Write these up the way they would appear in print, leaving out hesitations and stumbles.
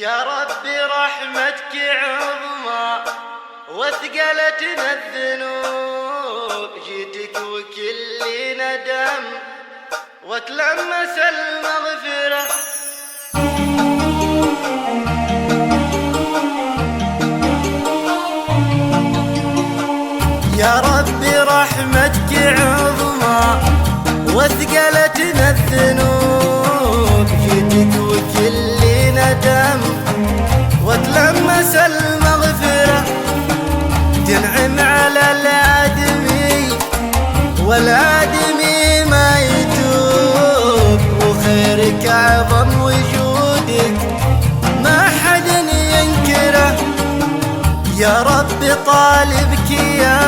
يا ربي رحمتك عظمى وثقلتنا الذنوب، جيتك وكل ندم وتلمس المغفرة. يا ربي رحمتك عظمى وثقلتنا الذنوب، جيتك وكل ندم وتلمس المغفرة. تنعم على الآدمي والآدمي ما يتوب، وخيرك أعظم وجودك ما حد ينكره. يا رب طالبك يا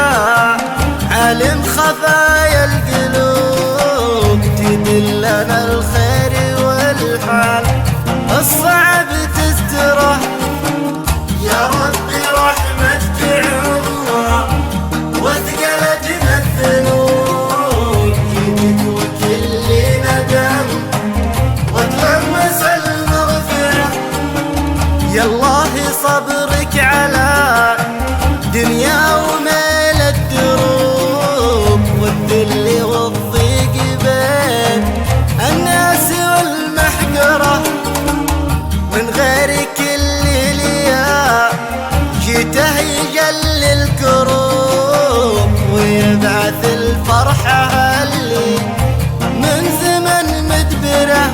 عالم خفايا القلوب، تدلنا الخير والحال الصعب تستره. يا ربي رحمتك عظمى وثقلتنا الذنوب، جيتك وكل ندم وتلمس المغفرة. يا الله صبرك على دنيا وميل الدروب، والذل والضيق بين الناس والمحقرة. من غيرك الليل يا جيته يجل الكروب، ويبعث الفرحة اللي من زمن مدبرة.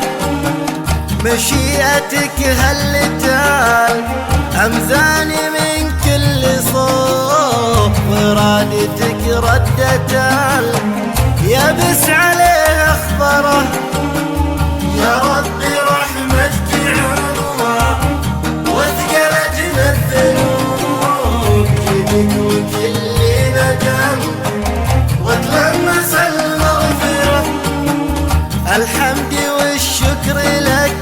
مشيئتك هلتال أمزاني من كل صوب، وإرادتك ردتال يبس عليه أخبره. يا ربي رحمتك عظمى وثقلتنا الذنوب، جيتك وكل ندم وتلمس المغفرة. الحمد والشكر لك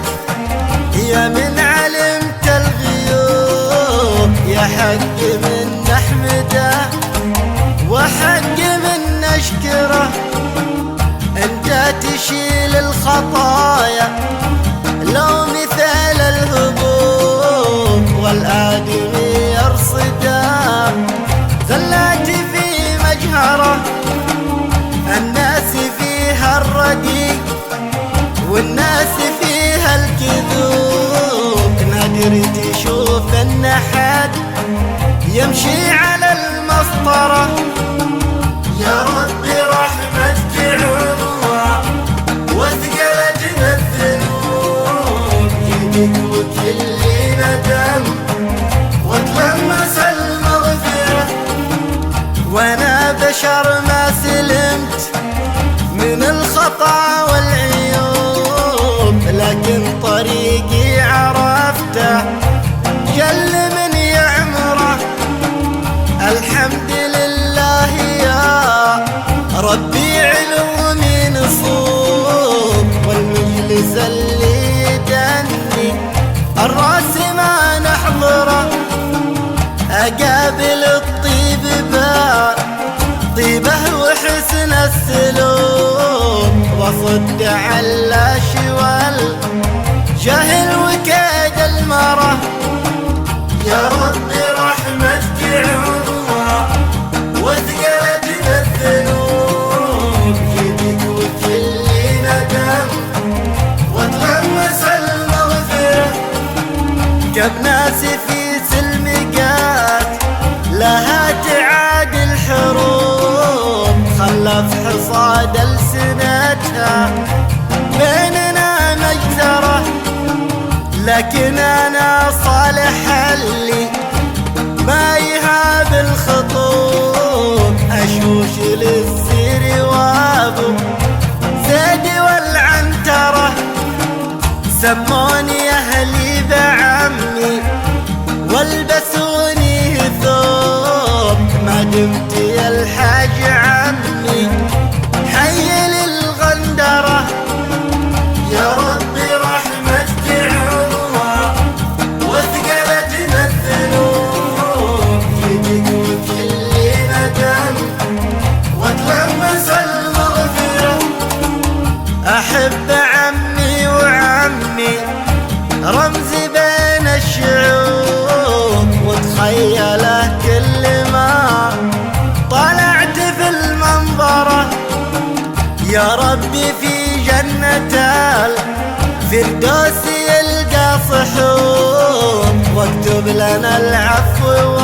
يا من علمت الغيوب، يا حق من نحمده وحق من نشكره. انت تشيل الخطايا لو مثال الهبوب، والآدمي يرصدها زلات في مجهره. الناس فيها الرديء والناس فيها الكذوب، نادر تشوف ان حد يمشي على المسطرة. يا ربي رحمتك عظمى وثقلتنا الذنوب، جيتك وكل ندم وتلمس المغفرة. وانا بشر ما سلمت من الخطا والعيوب، لكن طريقي عرفته جل من يعمره. الحمد لله يا ربي علومي نصوب، والمجلس اللي يدني الراس ما نحضره. أقابل الطيب طيبه وحسن السلوك، وصد على شوال جاهل وكاد المرة. يا ربي رحمتك عظمى وثقلتنا الذنوب، جيتك وكل ندم وتلمس المغفرة. كم ناس في سلمقات لها تعاد الحروب، خلف حصاد ألسنتها بيننا مجزرة. لكن أنا صالح اللي ما يهاب الخطوب، أشوش للسير وابو زيد والعنترة. سموني أهلي بعمي والبسوني ثوب، ما دمت يا الحاج عمي حي للغندرة. يا ربي رحمتك عظمى وثقلتنا الذنوب، جيتك وكل ندم وتلمس المغفرة. أحب عمي وعمي رمز اكتب لنا العفو